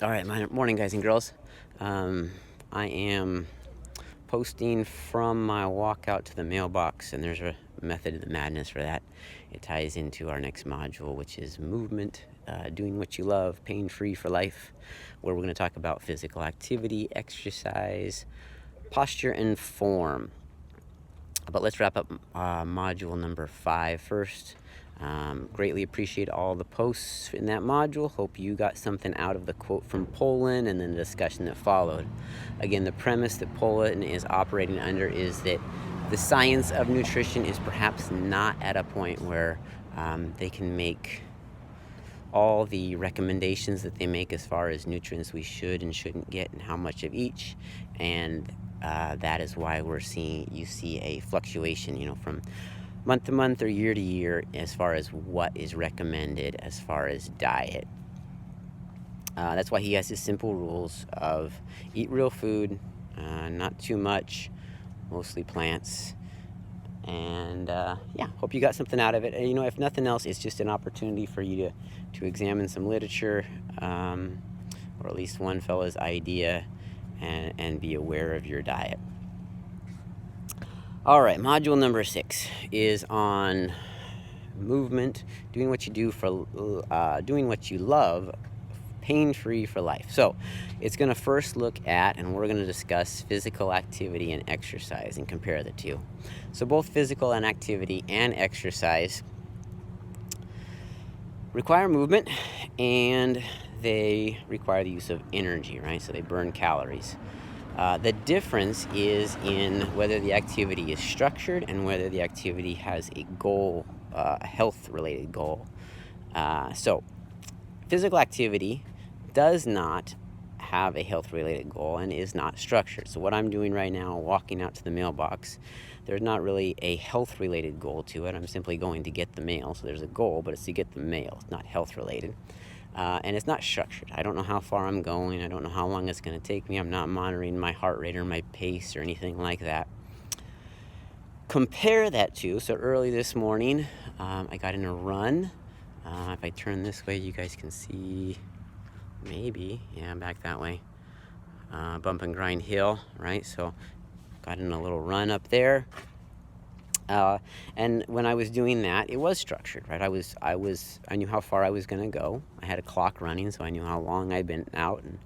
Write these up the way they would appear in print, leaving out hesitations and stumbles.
All right, morning, guys and girls. I am posting from my walk out to the mailbox, and there's a method of the madness for that. It ties into our next module, which is movement, doing what you love, pain free for life, where we're going to talk about physical activity, exercise, posture, and form. But let's wrap up module number 5 first. Greatly appreciate all the posts in that module. Hope you got something out of the quote from Poland and then the discussion that followed. Again, the premise that Poland is operating under is that the science of nutrition is perhaps not at a point where they can make all the recommendations that they make as far as nutrients we should and shouldn't get and how much of each. And that is why you see a fluctuation, from month to month or year to year as far as what is recommended as far as diet. That's why he has his simple rules of eat real food, not too much, mostly plants. And hope you got something out of it. And, if nothing else, it's just an opportunity for you to examine some literature, or at least one fellow's idea, and be aware of your diet. All right, module number 6 is on movement, doing what you love, pain-free for life. So it's going to first look at, and we're going to discuss physical activity and exercise and compare the two. So both physical and activity and exercise require movement, and they require the use of energy, right? So they burn calories. The difference is in whether the activity is structured and whether the activity has a goal, a health-related goal. So physical activity does not have a health-related goal and is not structured. So what I'm doing right now, walking out to the mailbox, there's not really a health-related goal to it. I'm simply going to get the mail. So there's a goal, but it's to get the mail. It's not health-related. And it's not structured. I don't know how far I'm going. I don't know how long it's going to take me. I'm not monitoring my heart rate or my pace or anything like that. Compare that to, so early this morning, I got in a run. If I turn this way, you guys can see, maybe, back that way. Bump and grind hill, right? So got in a little run up there. And when I was doing that, it was structured, right? I knew how far I was going to go. I had a clock running, so I knew how long I'd been out and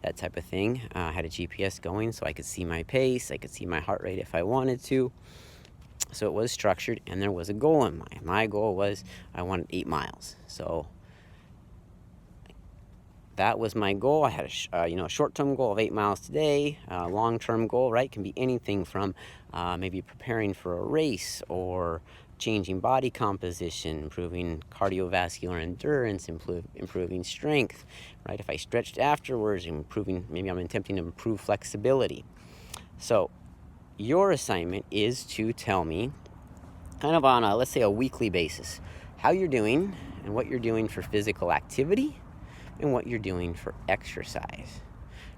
that type of thing. I had a GPS going, so I could see my pace. I could see my heart rate if I wanted to. So it was structured, and there was a goal in mind. My goal was I wanted 8 miles. So that was my goal. I had a short-term goal of 8 miles today. Long-term goal, right, can be anything from maybe preparing for a race or changing body composition, improving cardiovascular endurance, improving strength, right? If I stretched afterwards, maybe I'm attempting to improve flexibility. So your assignment is to tell me, kind of on let's say a weekly basis, how you're doing and what you're doing for physical activity and what you're doing for exercise,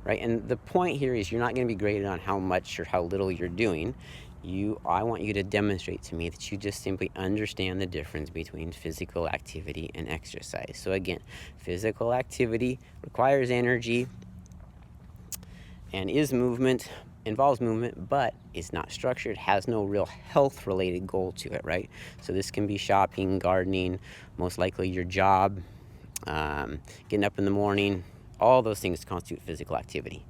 right? And the point here is you're not going to be graded on how much or how little you're doing. I want you to demonstrate to me that you just simply understand the difference between physical activity and exercise. So again, physical activity requires energy and involves movement, but is not structured, has no real health-related goal to it, right? So this can be shopping, gardening, most likely your job, getting up in the morning. All those things constitute physical activity.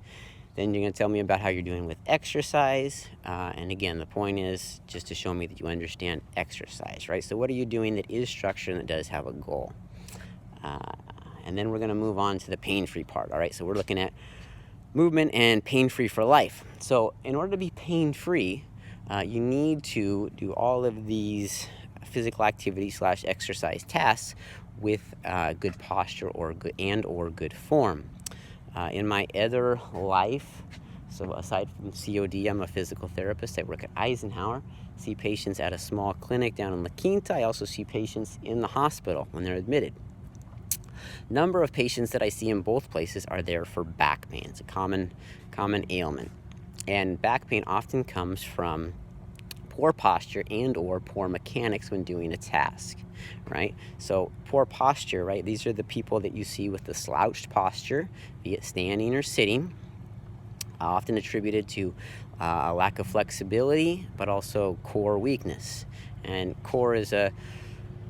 Then you're going to tell me about how you're doing with exercise. And again, the point is just to show me that you understand exercise, right? So what are you doing that is structured and that does have a goal? And then we're going to move on to the pain-free part, all right? So we're looking at movement and pain-free for life. So in order to be pain-free, you need to do all of these physical activity / exercise tasks with good posture or good form. In my other life, so aside from COD, I'm a physical therapist. I work at Eisenhower, see patients at a small clinic down in La Quinta. I also see patients in the hospital when they're admitted. Number of patients that I see in both places are there for back pain. It's a common ailment. And back pain often comes from poor posture and or poor mechanics when doing a task, right? So poor posture, right? These are the people that you see with the slouched posture, be it standing or sitting, often attributed to a lack of flexibility, but also core weakness. And core is a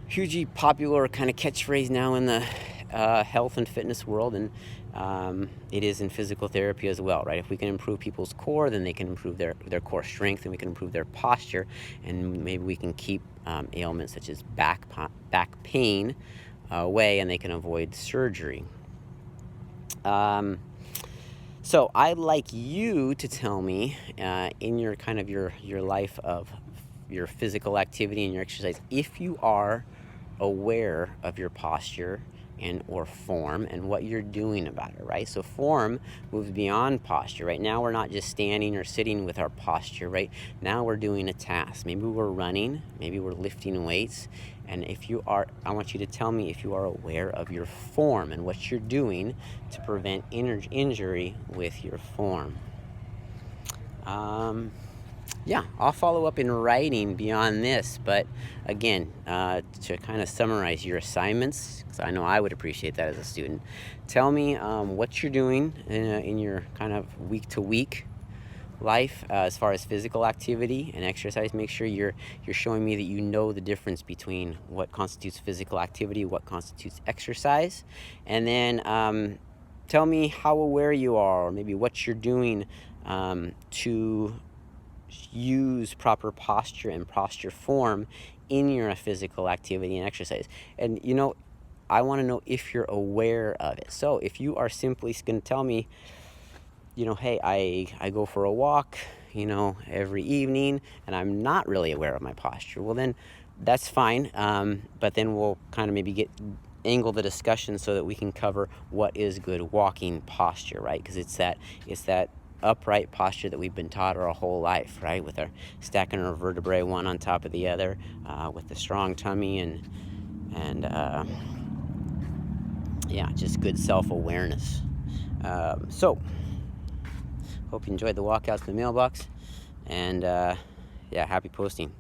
hugely popular kind of catchphrase now in the health and fitness world, and it is in physical therapy as well, right? If we can improve people's core, then they can improve their core strength, and we can improve their posture, and maybe we can keep ailments such as back pain away, and they can avoid surgery. So I'd like you to tell me in your kind of your life of your physical activity and your exercise, if you are aware of your posture and or form and what you're doing about it, right? So form moves beyond posture. Right now we're not just standing or sitting with our posture, right? Now we're doing a task. Maybe we're running, maybe we're lifting weights. And if you are, I want you to tell me if you are aware of your form and what you're doing to prevent injury with your form. Yeah, I'll follow up in writing beyond this, but again, to kind of summarize your assignments, because I know I would appreciate that as a student, tell me what you're doing in your kind of week-to-week life as far as physical activity and exercise. Make sure you're showing me that you know the difference between what constitutes physical activity, what constitutes exercise, and then tell me how aware you are, or maybe what you're doing to use proper posture and posture form in your physical activity and exercise. And I want to know if you're aware of it. So if you are simply going to tell me, hey, I go for a walk, every evening, and I'm not really aware of my posture, well then that's fine. But then we'll kind of maybe angle the discussion so that we can cover what is good walking posture, right? Because it's that upright posture that we've been taught our whole life, right? With our stacking our vertebrae one on top of the other, with the strong tummy and just good self-awareness. So hope you enjoyed the walk out to the mailbox, and happy posting.